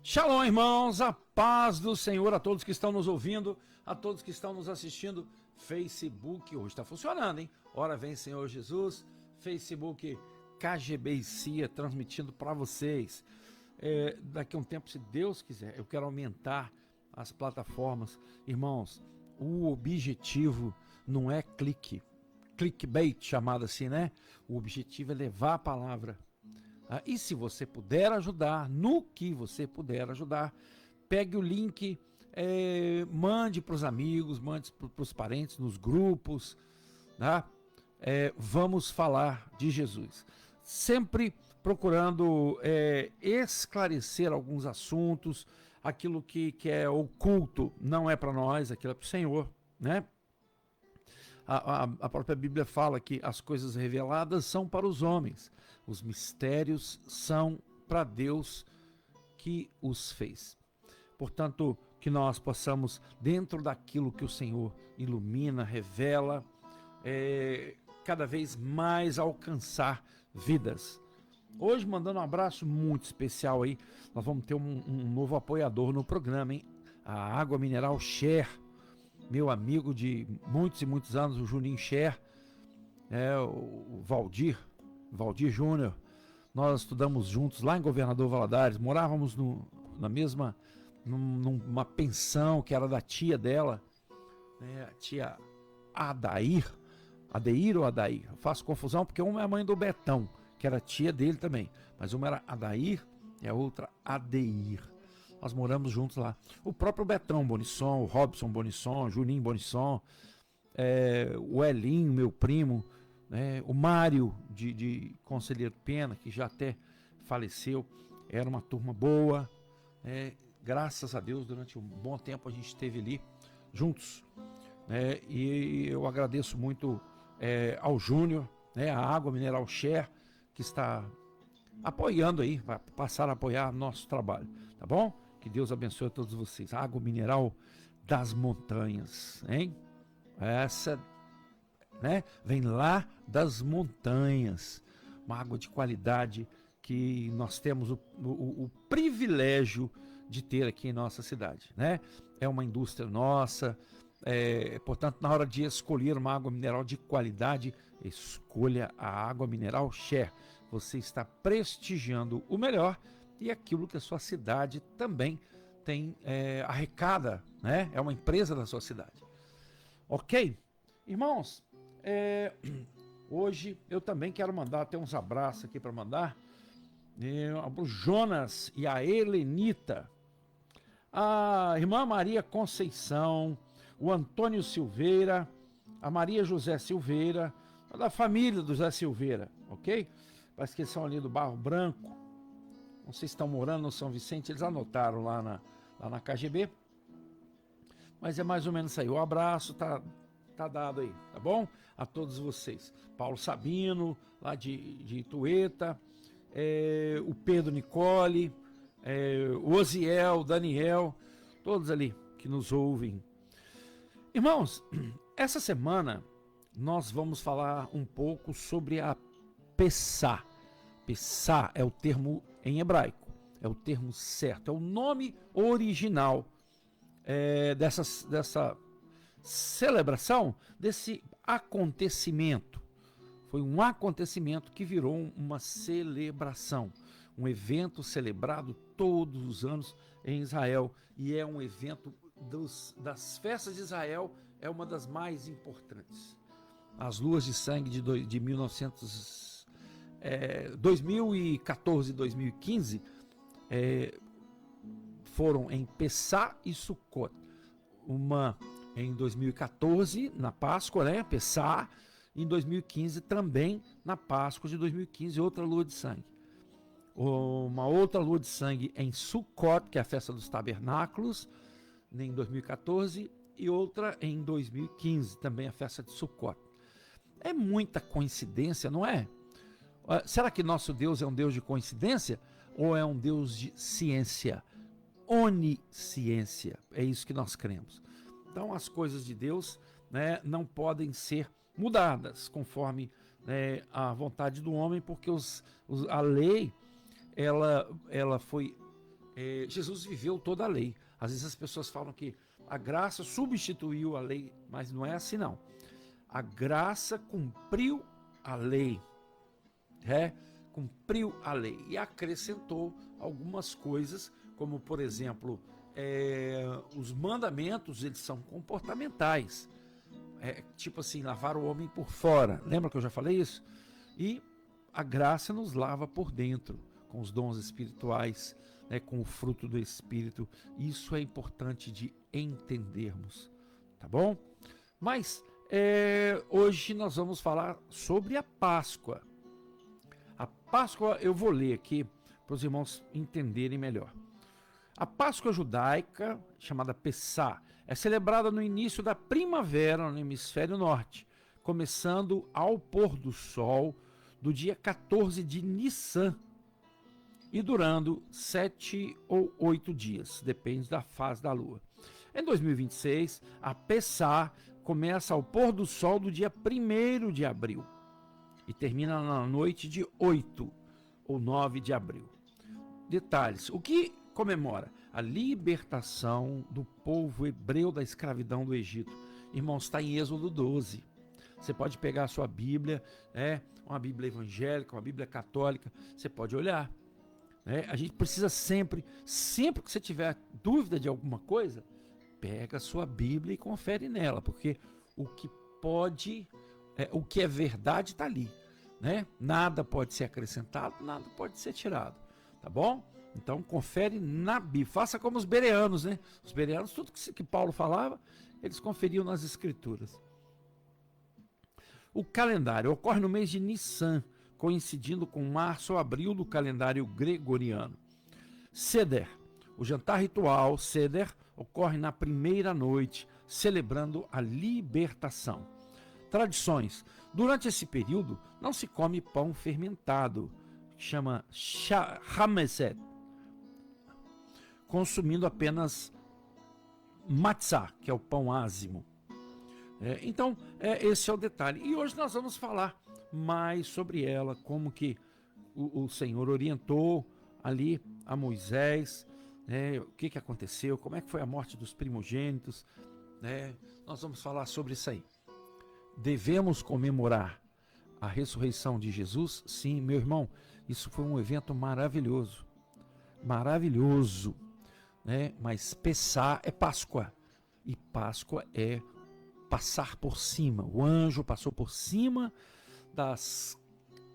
Shalom, irmãos, a paz do Senhor a todos que estão nos ouvindo, a todos que estão nos assistindo. Facebook hoje está funcionando, hein? Ora vem Senhor Jesus, Facebook KGB e CIA transmitindo para vocês. Daqui a um tempo, se Deus quiser, eu quero aumentar as plataformas. Irmãos, o objetivo não é clickbait, chamado assim, né? O objetivo é levar a palavra. E se você puder ajudar, no que você puder ajudar, pegue o link, mande para os amigos, mande para os parentes, nos grupos, tá? Vamos falar de Jesus. Sempre procurando esclarecer alguns assuntos, aquilo que é oculto não é para nós, aquilo é para o Senhor, né? A própria Bíblia fala que as coisas reveladas são para os homens, os mistérios são para Deus que os fez. Portanto, que nós possamos, dentro daquilo que o Senhor ilumina, revela, cada vez mais alcançar vidas. Hoje, mandando um abraço muito especial aí, nós vamos ter um novo apoiador no programa, hein? A Água Mineral Sher. Meu amigo de muitos e muitos anos, o Juninho Scher, o Valdir Júnior. Nós estudamos juntos lá em Governador Valadares, morávamos numa pensão que era da tia dela, a tia Adair ou Adair? Eu faço confusão porque uma é a mãe do Betão, que era tia dele também, mas uma era Adair e a outra Adeir. Nós moramos juntos lá. O próprio Betão Bonisson, o Robson Bonisson, Juninho Bonisson, o Elinho, meu primo, o Mário de Conselheiro Pena, que já até faleceu. Era uma turma boa. Graças a Deus, durante um bom tempo a gente esteve ali juntos. E eu agradeço muito ao Júnior, a Água Mineral Sher, que está apoiando aí, vai passar a apoiar nosso trabalho, tá bom? Que Deus abençoe a todos vocês. Água mineral das montanhas, hein? Essa, vem lá das montanhas. Uma água de qualidade que nós temos o privilégio de ter aqui em nossa cidade, né? É uma indústria nossa. Portanto, na hora de escolher uma água mineral de qualidade, escolha a Água Mineral Sher. Você está prestigiando o melhor e aquilo que a sua cidade também tem arrecada, né? É uma empresa da sua cidade. Ok? Irmãos, hoje eu também quero mandar até uns abraços aqui para mandar o Jonas e a Helenita, a irmã Maria Conceição, o Antônio Silveira, a Maria José Silveira, da família do José Silveira, ok? Parece que eles são ali do Barro Branco. Não sei se estão morando no São Vicente, eles anotaram lá na KGB. Mas é mais ou menos isso aí. O abraço tá dado aí, tá bom? A todos vocês. Paulo Sabino, lá de Itueta, o Pedro Nicole, o Osiel, o Daniel, todos ali que nos ouvem. Irmãos, essa semana nós vamos falar um pouco sobre a Pessah. Pessah é o termo em hebraico, é o termo certo, é o nome original dessa celebração, desse acontecimento. Foi um acontecimento que virou uma celebração, um evento celebrado todos os anos em Israel, e é um evento das festas de Israel, é uma das mais importantes. As luas de sangue de 2014 e 2015 foram em Pessah e Sukkot. Uma em 2014 na Páscoa, né, Pessah, e em 2015 também na Páscoa de 2015, outra lua de sangue. Uma outra lua de sangue em Sukkot, que é a festa dos tabernáculos, em 2014, e outra em 2015, também a festa de Sukkot. É muita coincidência, não é? Será que nosso Deus é um Deus de coincidência ou é um Deus de ciência? Onisciência, é isso que nós cremos. Então as coisas de Deus, não podem ser mudadas conforme a vontade do homem, porque a lei ela foi Jesus viveu toda a lei. Às vezes as pessoas falam que a graça substituiu a lei, mas não é assim não. A graça cumpriu a lei, cumpriu a lei e acrescentou algumas coisas, como por exemplo, os mandamentos, eles são comportamentais, tipo assim, lavar o homem por fora, lembra que eu já falei isso? E a graça nos lava por dentro, com os dons espirituais, com o fruto do Espírito. Isso é importante de entendermos, tá bom? Mas hoje nós vamos falar sobre a Páscoa. A Páscoa eu vou ler aqui para os irmãos entenderem melhor. A Páscoa judaica, chamada Pessá, é celebrada no início da primavera no hemisfério norte, começando ao pôr do sol do dia 14 de Nissan e durando 7 ou 8 dias, depende da fase da lua. Em 2026, a Pessá começa ao pôr do sol do dia 1º de abril e termina na noite de 8 ou 9 de abril. Detalhes: o que comemora? A libertação do povo hebreu da escravidão do Egito. Irmãos, está em Êxodo 12. Você pode pegar a sua Bíblia, uma Bíblia evangélica, uma Bíblia católica, você pode olhar. A gente precisa sempre que você tiver dúvida de alguma coisa, pega a sua Bíblia e confere nela, porque o que é verdade está ali, Nada pode ser acrescentado, nada pode ser tirado, tá bom? Então confere na Bíblia, faça como os bereanos, Os bereanos, tudo que Paulo falava, eles conferiam nas Escrituras. O calendário ocorre no mês de Nissan, coincidindo com março ou abril do calendário gregoriano. Seder, o jantar ritual Seder, ocorre na primeira noite, celebrando a libertação. Tradições: durante esse período não se come pão fermentado, que chama Hameset, consumindo apenas matzah, que é o pão ázimo. Então, esse é o detalhe. E hoje nós vamos falar mais sobre ela, como que o Senhor orientou ali a Moisés, o que aconteceu, como é que foi a morte dos primogênitos. Nós vamos falar sobre isso aí. Devemos comemorar a ressurreição de Jesus? Sim, meu irmão, isso foi um evento maravilhoso. Maravilhoso. Mas Pessá é Páscoa. E Páscoa é passar por cima. O anjo passou por cima das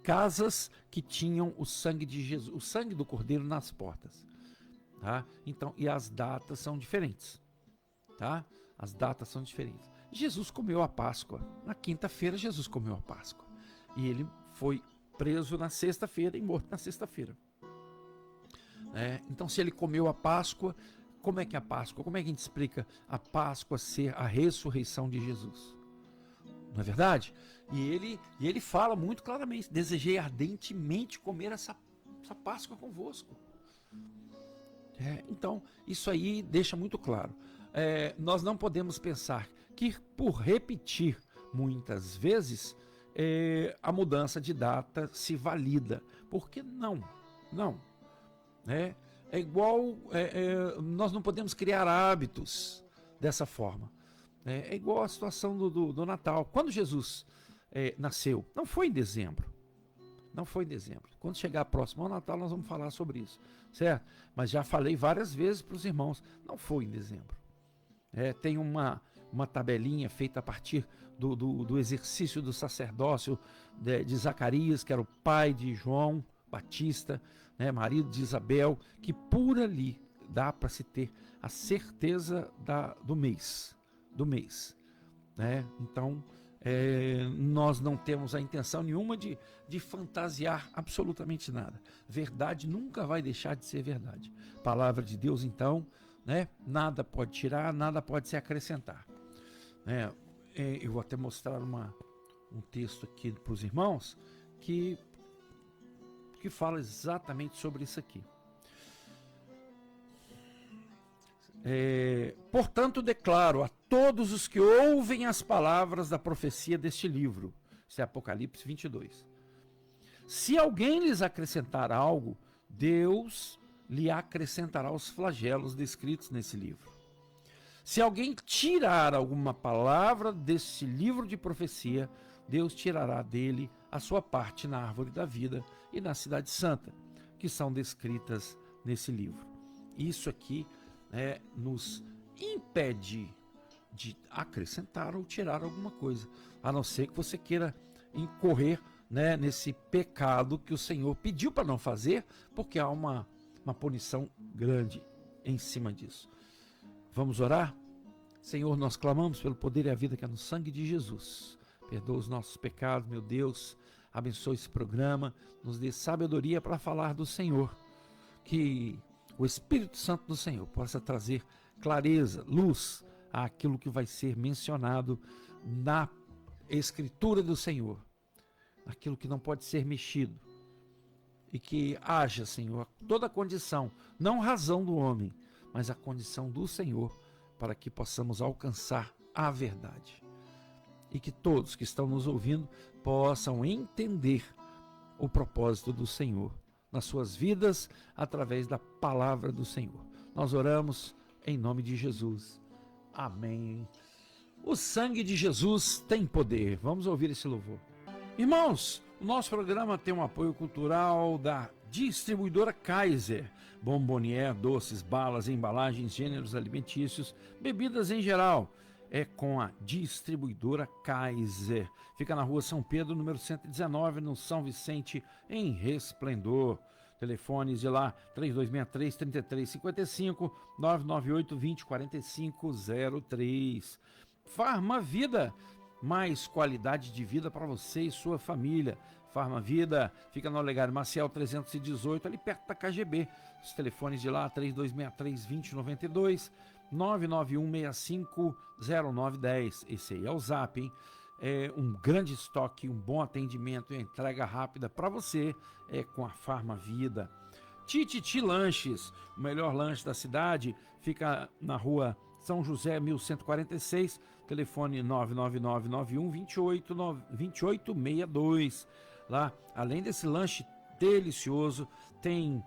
casas que tinham o sangue de Jesus, o sangue do Cordeiro nas portas, tá? Então, e as datas são diferentes, tá? As datas são diferentes. Jesus comeu a Páscoa. Na quinta-feira, Jesus comeu a Páscoa. E ele foi preso na sexta-feira e morto na sexta-feira. Então, se ele comeu a Páscoa, como é que é a Páscoa? Como é que a gente explica a Páscoa ser a ressurreição de Jesus? Não é verdade? E ele fala muito claramente: desejei ardentemente comer essa Páscoa convosco. Então, isso aí deixa muito claro. Nós não podemos pensar que por repetir muitas vezes a mudança de data se valida. Porque não. É igual, nós não podemos criar hábitos dessa forma. É igual a situação do Natal. Quando Jesus nasceu, não foi em dezembro. Não foi em dezembro. Quando chegar próximo ao Natal, nós vamos falar sobre isso, certo? Mas já falei várias vezes para os irmãos, não foi em dezembro. Tem uma tabelinha feita a partir do exercício do sacerdócio de Zacarias, que era o pai de João Batista, marido de Isabel, que por ali dá para se ter a certeza do mês. Então, nós não temos a intenção nenhuma de fantasiar absolutamente nada. Verdade nunca vai deixar de ser verdade. Palavra de Deus, então, nada pode tirar, nada pode se acrescentar. Eu vou até mostrar um texto aqui para os irmãos que fala exatamente sobre isso aqui. Portanto, declaro a todos os que ouvem as palavras da profecia deste livro, isso é Apocalipse 22. Se alguém lhes acrescentar algo, Deus lhe acrescentará os flagelos descritos nesse livro. Se alguém tirar alguma palavra desse livro de profecia, Deus tirará dele a sua parte na árvore da vida e na cidade santa, que são descritas nesse livro. Isso aqui nos impede de acrescentar ou tirar alguma coisa, a não ser que você queira incorrer nesse pecado que o Senhor pediu para não fazer, porque há uma punição grande em cima disso. Vamos orar? Senhor, nós clamamos pelo poder e a vida que é no sangue de Jesus. Perdoa os nossos pecados, meu Deus. Abençoe esse programa, nos dê sabedoria para falar do Senhor. Que o Espírito Santo do Senhor possa trazer clareza, luz àquilo que vai ser mencionado na Escritura do Senhor. Aquilo que não pode ser mexido. E que haja, Senhor, toda a condição, não razão do homem, mas a condição do Senhor, para que possamos alcançar a verdade. E que todos que estão nos ouvindo possam entender o propósito do Senhor nas suas vidas, através da palavra do Senhor. Nós oramos em nome de Jesus. Amém. O sangue de Jesus tem poder. Vamos ouvir esse louvor. Irmãos, o nosso programa tem um apoio cultural da Distribuidora Kaiser. Bombonier, doces, balas, embalagens, gêneros alimentícios, bebidas em geral. É com a Distribuidora Kaiser. Fica na rua São Pedro, número 119, no São Vicente, em Resplendor. Telefones de lá, 3263-3355, 998-204503. Farmavida, mais qualidade de vida para você e sua família. Farmavida fica no Olegário Maciel 318, ali perto da KGB. Os telefones de lá, 3263-2092, 991650910. Esse aí é o Zap, hein? É um grande estoque, um bom atendimento e entrega rápida para você com a Farmavida. Tititi Lanches, o melhor lanche da cidade, fica na rua São José 1146, telefone 999-9128-2862. Lá, além desse lanche delicioso, tem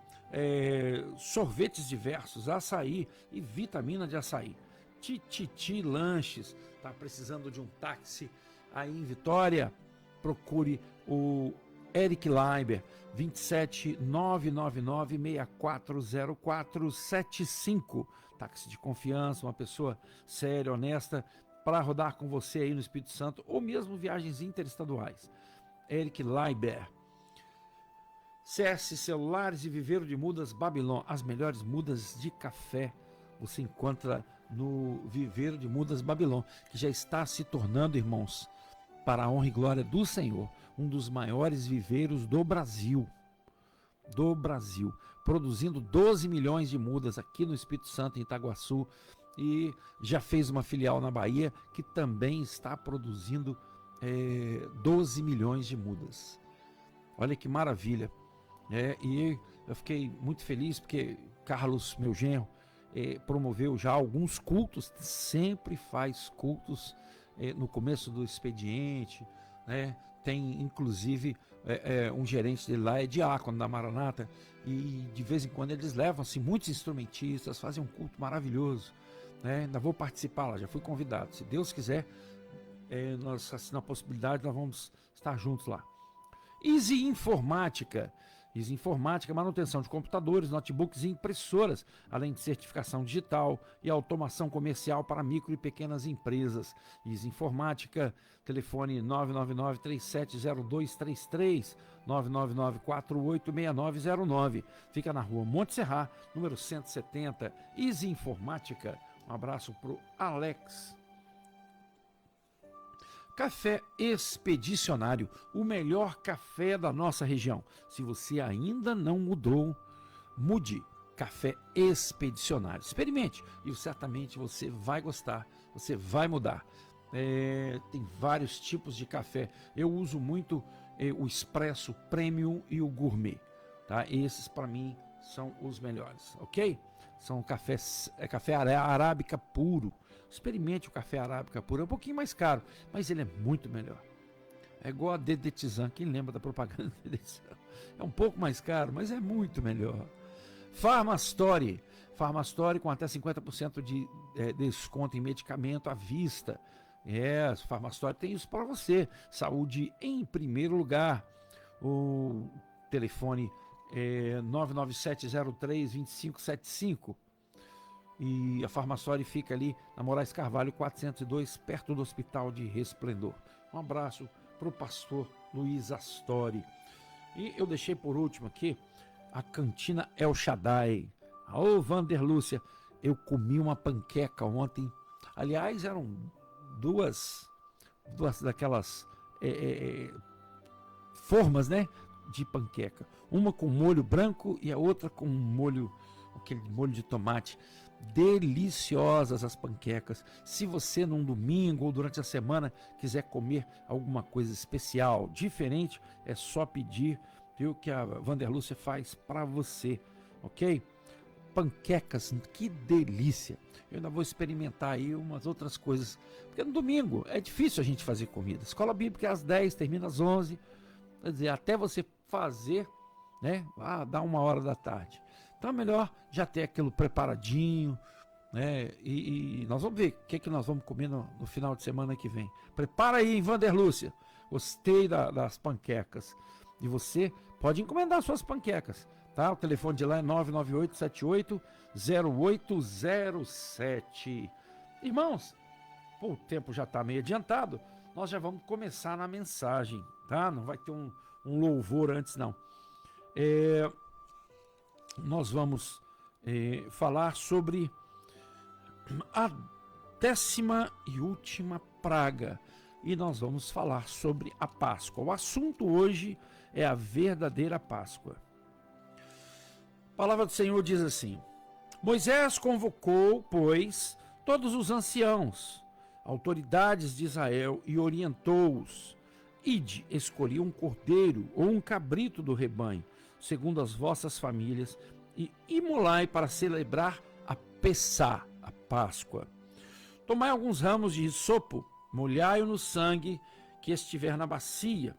sorvetes diversos, açaí e vitamina de açaí. Tititi Lanches. Tá precisando de um táxi aí em Vitória? Procure o Eric Leiber, 27999640475. Táxi de confiança, uma pessoa séria, honesta, para rodar com você aí no Espírito Santo, ou mesmo viagens interestaduais. Eric Leiber. CS Celulares e Viveiro de Mudas Babilônia. As melhores mudas de café você encontra no Viveiro de Mudas Babilônia, que já está se tornando, irmãos, para a honra e glória do Senhor, um dos maiores viveiros do Brasil, produzindo 12 milhões de mudas aqui no Espírito Santo, em Itaguaçu, e já fez uma filial na Bahia, que também está produzindo 12 milhões de mudas. Olha que maravilha. E eu fiquei muito feliz, porque Carlos, meu genro, promoveu já alguns cultos, sempre faz cultos no começo do expediente, né? Tem inclusive um gerente dele lá, é diácono da Maranata, e de vez em quando eles levam assim, muitos instrumentistas, fazem um culto maravilhoso, né? Ainda vou participar lá, já fui convidado. Se Deus quiser, nós assinamos a possibilidade, nós vamos estar juntos lá. Easy Informática, manutenção de computadores, notebooks e impressoras, além de certificação digital e automação comercial para micro e pequenas empresas. Easy Informática, telefone 999-370233, 999-486909. Fica na rua Monte Serra, número 170. Easy Informática. Um abraço pro Alex. Café Expedicionário, o melhor café da nossa região. Se você ainda não mudou, mude. Café Expedicionário. Experimente e certamente você vai gostar, você vai mudar. Tem vários tipos de café. Eu uso muito o Expresso Premium e o Gourmet. Tá? Esses para mim são os melhores, ok? São café arábica puro. Experimente o café arábica puro, é um pouquinho mais caro, mas ele é muito melhor. É igual a Dedetizan, quem lembra da propaganda Dedetizan? É um pouco mais caro, mas é muito melhor. Farmastore. Farmastore com até 50% de desconto em medicamento à vista. Farmastore tem isso para você. Saúde em primeiro lugar. O telefone é 99703-2575. E a Farmastore fica ali na Moraes Carvalho 402, perto do Hospital de Resplendor. Um abraço para o pastor Luiz Astori. E eu deixei por último aqui a Cantina El Shaddai. Ô, Vander Lúcia, eu comi uma panqueca ontem. Aliás, eram duas daquelas formas, né, de panqueca. Uma com molho branco e a outra com aquele molho de tomate. Deliciosas as panquecas. Se você num domingo ou durante a semana quiser comer alguma coisa especial, diferente, é só pedir, viu, que a Vanderlúcia faz para você, ok? Panquecas, que delícia. Eu ainda vou experimentar aí umas outras coisas, porque no domingo é difícil a gente fazer comida. Escola Bíblica é às 10, termina às 11, quer dizer, até você fazer, né, dá 1h da tarde. Então é melhor já ter aquilo preparadinho, né? E nós vamos ver o que nós vamos comer no final de semana que vem. Prepara aí, hein, Vanderlúcia. Gostei das panquecas. E você pode encomendar suas panquecas, tá? O telefone de lá é 998-780807. Irmãos, o tempo já está meio adiantado. Nós já vamos começar na mensagem, tá? Não vai ter um louvor antes, não. Nós vamos falar sobre a 10ª e última praga, e nós vamos falar sobre a Páscoa. O assunto hoje é a verdadeira Páscoa. A palavra do Senhor diz assim: Moisés convocou, pois, todos os anciãos, autoridades de Israel, e orientou-os: Ide, escolhi um cordeiro ou um cabrito do rebanho, segundo as vossas famílias, e imolai para celebrar a Pessá, a Páscoa. Tomai alguns ramos de hisopo, molhai-o no sangue que estiver na bacia,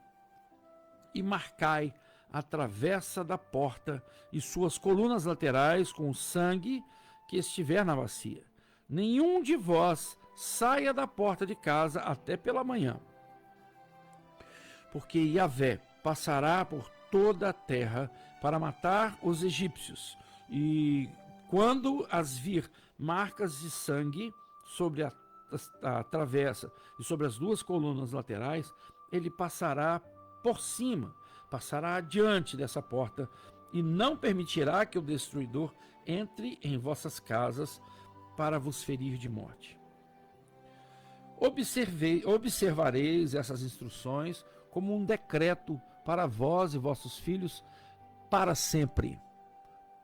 e marcai a travessa da porta e suas colunas laterais com o sangue que estiver na bacia. Nenhum de vós saia da porta de casa até pela manhã, porque Yahvé passará por toda a terra para matar os egípcios, e quando as vir marcas de sangue sobre a travessa e sobre as duas colunas laterais, ele passará por cima, passará adiante dessa porta, e não permitirá que o destruidor entre em vossas casas para vos ferir de morte. Observareis essas instruções como um decreto para vós e vossos filhos para sempre.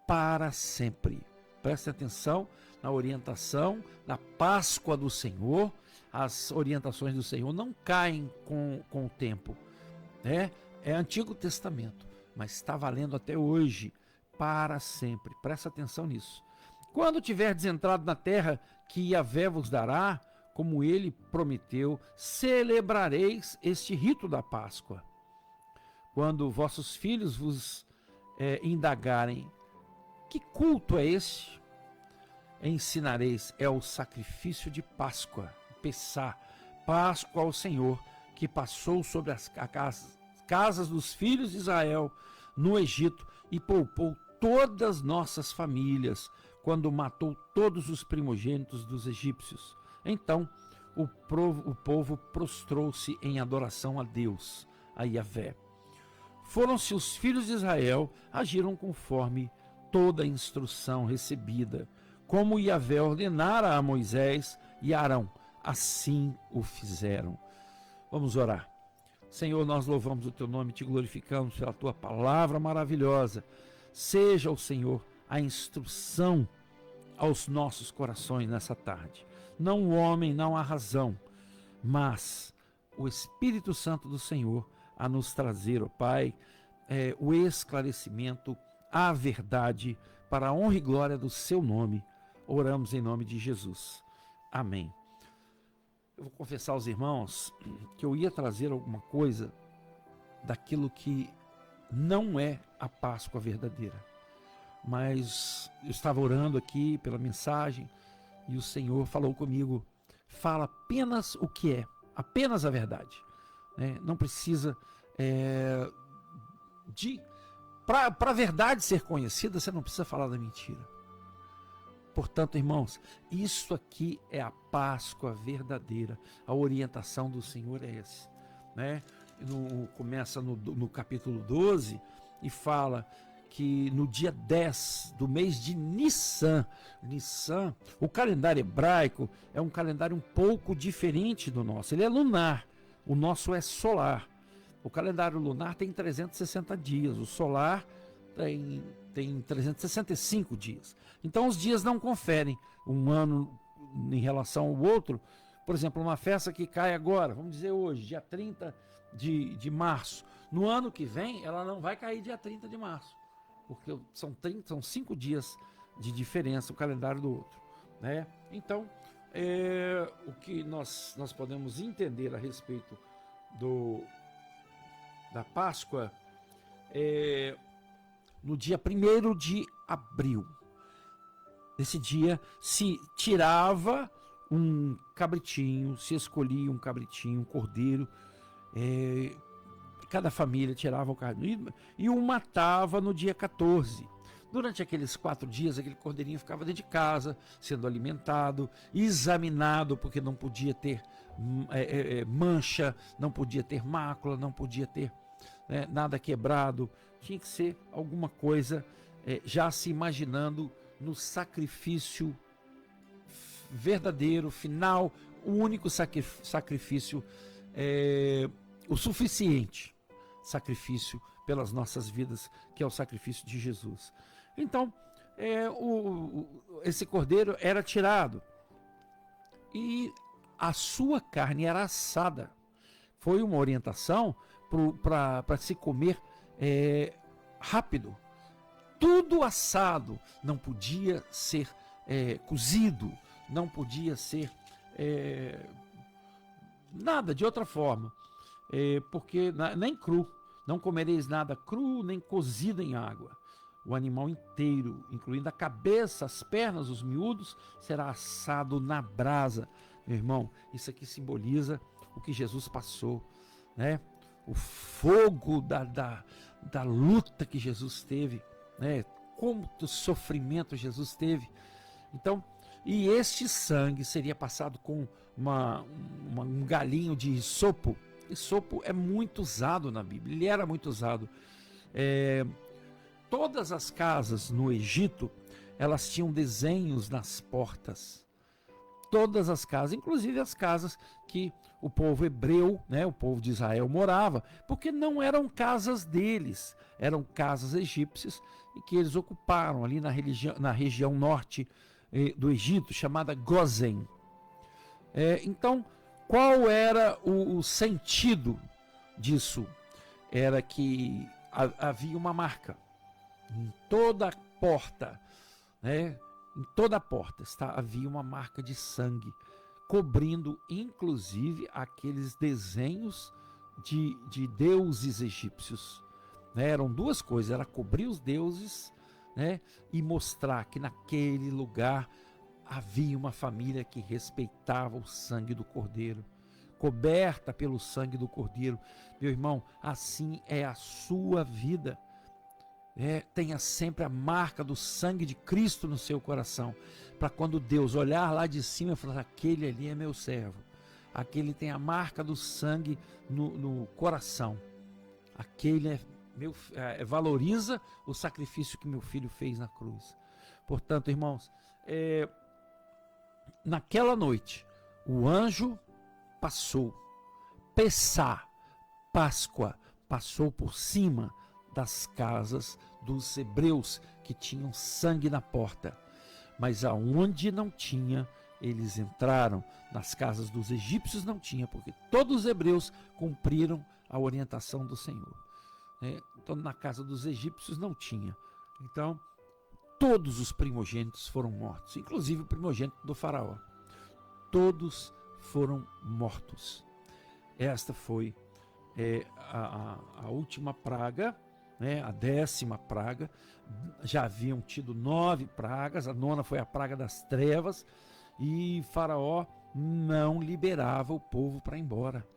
Para sempre. Preste atenção na orientação, na Páscoa do Senhor. As orientações do Senhor não caem com o tempo. É Antigo Testamento, mas está valendo até hoje, para sempre. Preste atenção nisso. Quando tiverdes entrado na terra que Yahvé vos dará, como ele prometeu, celebrareis este rito da Páscoa. Quando vossos filhos vos indagarem: que culto é esse? Ensinareis: é o sacrifício de Páscoa, Pessá, Páscoa ao Senhor, que passou sobre as casas dos filhos de Israel no Egito e poupou todas nossas famílias, quando matou todos os primogênitos dos egípcios. Então o povo prostrou-se em adoração a Deus, a Yahvé. Foram-se os filhos de Israel, agiram conforme toda a instrução recebida, como Yahvé ordenara a Moisés e Arão, assim o fizeram. Vamos orar. Senhor, nós louvamos o teu nome, te glorificamos pela tua palavra maravilhosa. Seja o Senhor a instrução aos nossos corações nessa tarde. Não o homem, não a razão, mas o Espírito Santo do Senhor a nos trazer, ó Pai, o esclarecimento, a verdade, para a honra e glória do seu nome. Oramos em nome de Jesus. Amém. Eu vou confessar aos irmãos que eu ia trazer alguma coisa daquilo que não é a Páscoa verdadeira. mas eu estava orando aqui pela mensagem e o Senhor falou comigo: fala apenas o que é, apenas a verdade, né? Não precisa para a verdade ser conhecida, você não precisa falar da mentira. Portanto, irmãos, isso aqui é a Páscoa verdadeira. A orientação do Senhor é essa, né? Começa no capítulo 12 e fala que no dia 10 do mês de Nissan, o calendário hebraico é um calendário um pouco diferente do nosso. Ele é lunar, o nosso é solar. O calendário lunar tem 360 dias, o solar tem 365 dias. Então os dias não conferem um ano em relação ao outro. Por exemplo, uma festa que cai agora, vamos dizer hoje, dia 30 de março. No ano que vem, ela não vai cair dia 30 de março, porque são 5 dias de diferença o calendário do outro, né? Então, o que nós podemos entender a respeito da Páscoa no dia 1º de abril. Nesse dia se tirava um cabritinho, se escolhia um cabritinho, um cordeiro, cada família tirava o carneiro e o matava no dia 14. Durante aqueles 4 dias, aquele cordeirinho ficava dentro de casa, sendo alimentado, examinado, porque não podia ter mancha, não podia ter mácula, não podia ter nada quebrado. Tinha que ser alguma coisa já se imaginando no sacrifício verdadeiro, final, o único sacrifício, o suficiente sacrifício pelas nossas vidas, que é o sacrifício de Jesus. Então, esse cordeiro era tirado e a sua carne era assada. Foi uma orientação para se comer rápido. Tudo assado, não podia ser cozido, não podia ser nada de outra forma, porque nem cru, não comereis nada cru nem cozido em água. O animal inteiro, incluindo a cabeça, as pernas, os miúdos, será assado na brasa. Meu irmão, isso aqui simboliza o que Jesus passou, né? O fogo da luta que Jesus teve, né? Quanto sofrimento Jesus teve. Então, e este sangue seria passado com um galinho de isopo. Isopo é muito usado na Bíblia, ele era muito usado. Todas as casas no Egito, elas tinham desenhos nas portas. Todas as casas, inclusive as casas que o povo hebreu, né, o povo de Israel morava, porque não eram casas deles, eram casas egípcias e que eles ocuparam ali na região norte do Egito, chamada Gozen. Então, qual era o sentido disso? Era que havia uma marca em toda a porta, né? Em toda a porta havia uma marca de sangue, cobrindo inclusive aqueles desenhos de deuses egípcios, né? Eram duas coisas, era cobrir os deuses, né? E mostrar que naquele lugar havia uma família que respeitava o sangue do Cordeiro, coberta pelo sangue do Cordeiro. Meu irmão, assim é a sua vida. Tenha sempre a marca do sangue de Cristo no seu coração, para quando Deus olhar lá de cima e falar: aquele ali é meu servo, aquele tem a marca do sangue no coração, aquele valoriza o sacrifício que meu filho fez na cruz. Portanto, irmãos, naquela noite o anjo passou, Páscoa, passou por cima das casas dos hebreus que tinham sangue na porta, mas aonde não tinha, eles entraram. Nas casas dos egípcios não tinha, porque todos os hebreus cumpriram a orientação do Senhor. Então na casa dos egípcios não tinha. Então todos os primogênitos foram mortos, inclusive o primogênito do faraó. Todos foram mortos. Esta foi a última praga, né, a 10ª praga. Já haviam tido 9 pragas, a 9ª foi a praga das trevas, e Faraó não liberava o povo para ir embora.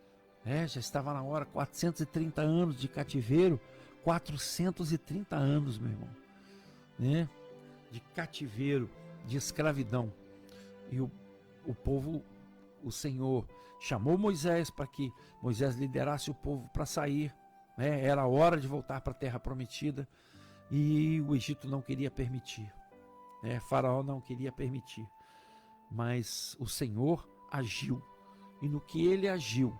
Já estava na hora, 430 anos de cativeiro, 430 anos, meu irmão, né, de cativeiro, de escravidão. E o povo, o Senhor chamou Moisés para que Moisés liderasse o povo para sair, né? Era a hora de voltar para a terra prometida, e o Egito não queria permitir, né? Faraó não queria permitir, mas o Senhor agiu, e no que ele agiu,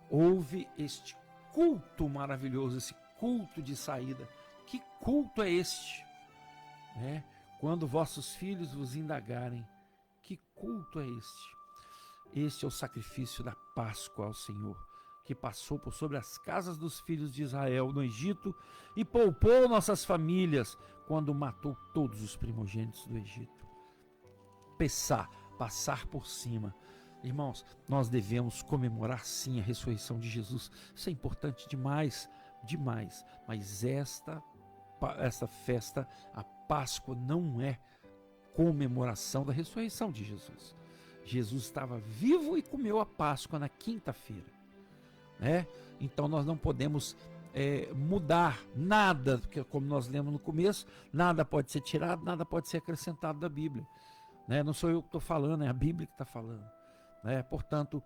houve este culto maravilhoso, esse culto de saída. Que culto é este? Quando vossos filhos vos indagarem, que culto é este? Este é o sacrifício da Páscoa ao Senhor, que passou por sobre as casas dos filhos de Israel no Egito e poupou nossas famílias quando matou todos os primogênitos do Egito. Passar por cima. Irmãos, nós devemos comemorar sim a ressurreição de Jesus. Isso é importante demais, demais. Mas esta festa, a Páscoa, não é comemoração da ressurreição de Jesus. Jesus estava vivo e comeu a Páscoa na quinta-feira, né? Então nós não podemos mudar nada, porque como nós lemos no começo, nada pode ser tirado, nada pode ser acrescentado da Bíblia, né? Não sou eu que estou falando, é a Bíblia que está falando, né? Portanto,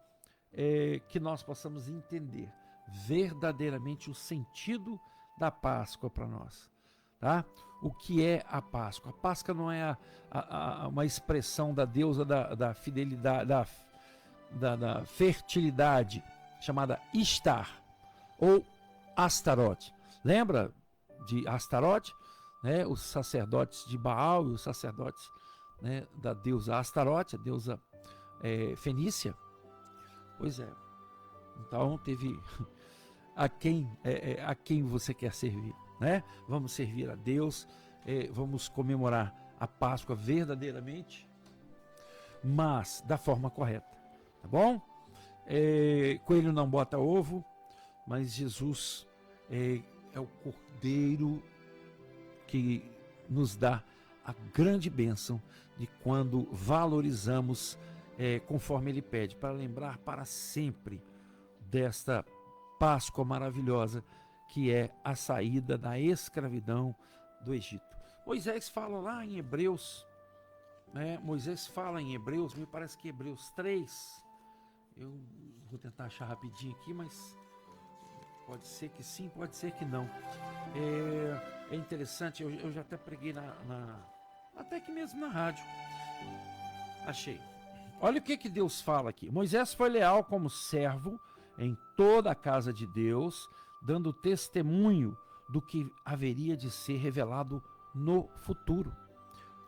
que nós possamos entender verdadeiramente o sentido da Páscoa para nós, tá? O que é a Páscoa? A Páscoa não é uma expressão da deusa da fidelidade, da fertilidade, chamada Ishtar ou Astarote. Lembra de Astarote? Né? Os sacerdotes de Baal e os sacerdotes, né, da deusa Astarote, a deusa fenícia. Pois é. Então teve a quem você quer servir, né? Vamos servir a Deus, vamos comemorar a Páscoa verdadeiramente, mas da forma correta, tá bom? Coelho não bota ovo, mas Jesus é o Cordeiro que nos dá a grande bênção de quando valorizamos conforme Ele pede, para lembrar para sempre desta Páscoa maravilhosa que é a saída da escravidão do Egito. Moisés fala lá em Hebreus, né? Moisés fala em Hebreus, me parece que Hebreus 3, eu vou tentar achar rapidinho aqui, mas pode ser que sim, pode ser que não. É interessante, eu já até preguei até aqui mesmo na rádio. Achei. Olha o que Deus fala aqui. Moisés foi leal como servo em toda a casa de Deus, dando testemunho do que haveria de ser revelado no futuro.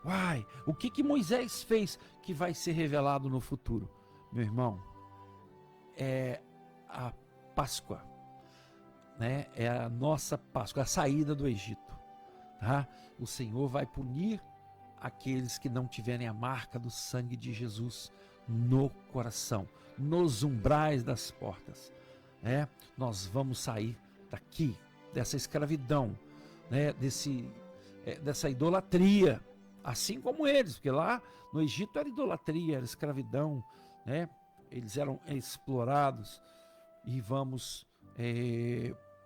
Uai, o que Moisés fez que vai ser revelado no futuro? Meu irmão, é a Páscoa, né? É a nossa Páscoa, a saída do Egito, tá? O Senhor vai punir aqueles que não tiverem a marca do sangue de Jesus no coração, nos umbrais das portas, né? Nós vamos sair daqui, dessa escravidão, né? Dessa idolatria, assim como eles, porque lá no Egito era idolatria, era escravidão, né? Eles eram explorados, e vamos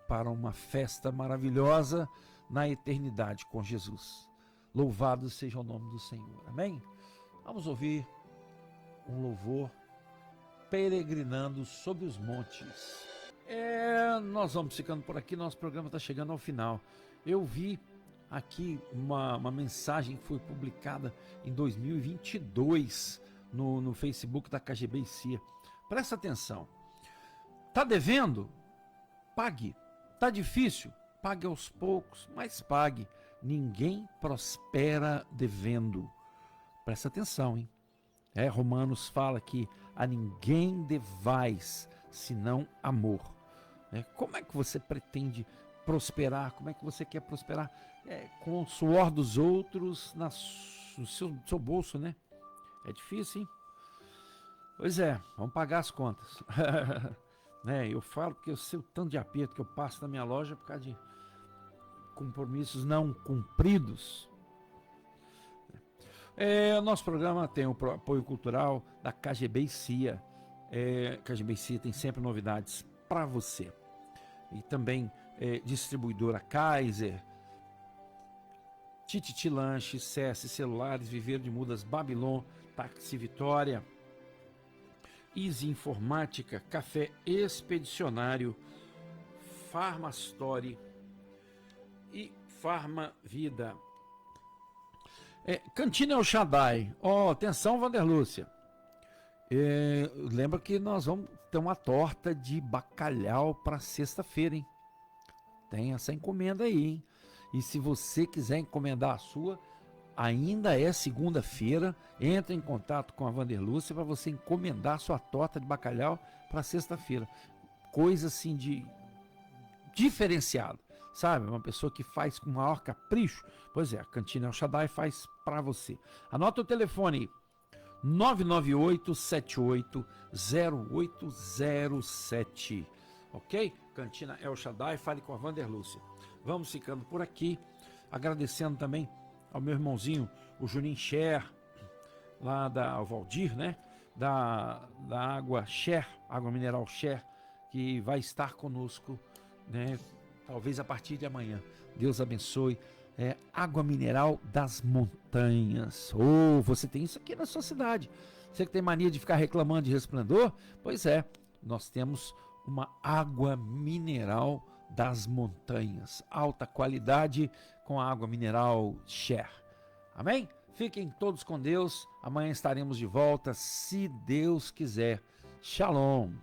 para uma festa maravilhosa na eternidade com Jesus. Louvado seja o nome do Senhor, amém? Vamos ouvir um louvor, Peregrinando sobre os Montes. Nós vamos ficando por aqui, nosso programa está chegando ao final. Eu vi aqui uma mensagem que foi publicada em 2022 no Facebook da KGB e CIA. Presta atenção. Tá devendo? Pague. Tá difícil? Pague aos poucos, mas pague. Ninguém prospera devendo. Presta atenção, hein? Romanos fala que a ninguém devais, senão amor. Como é que você pretende prosperar? Como é que você quer prosperar? Com o suor dos outros no seu bolso, né? É difícil, hein? Pois é, vamos pagar as contas. Eu falo porque eu sei o tanto de aperto que eu passo na minha loja por causa compromissos não cumpridos. Nosso programa tem o apoio cultural da KGB e CIA. KGB e CIA tem sempre novidades para você. E também distribuidora Kaiser, Tititi Lanche, CS Celulares, Viveiro de Mudas, Babylon, Táxi Vitória, Easy Informática, Café Expedicionário, Farmastore e Farma Vida. Cantina El Shaddai. Atenção, Vanderlúcia. Lembra que nós vamos ter uma torta de bacalhau para sexta-feira, hein? Tem essa encomenda aí, hein? E se você quiser encomendar a sua, ainda é segunda-feira. Entre em contato com a Vanderlúcia para você encomendar a sua torta de bacalhau para sexta-feira. Coisa assim de diferenciado, sabe? Uma pessoa que faz com maior capricho. Pois é, a Cantina El Shaddai faz para você. Anota o telefone 998-780807, ok? Cantina El Shaddai, fale com a Vanderlúcia. Vamos ficando por aqui, agradecendo também ao meu irmãozinho, o Juninho Scher, lá da Valdir, né? Da água Scher, água mineral Scher, que vai estar conosco, né? Talvez a partir de amanhã. Deus abençoe. Água mineral das montanhas. Você tem isso aqui na sua cidade. Você que tem mania de ficar reclamando de Resplendor? Pois é, nós temos uma água mineral das montanhas. Alta qualidade com a água mineral Scher. Amém? Fiquem todos com Deus. Amanhã estaremos de volta, se Deus quiser. Shalom.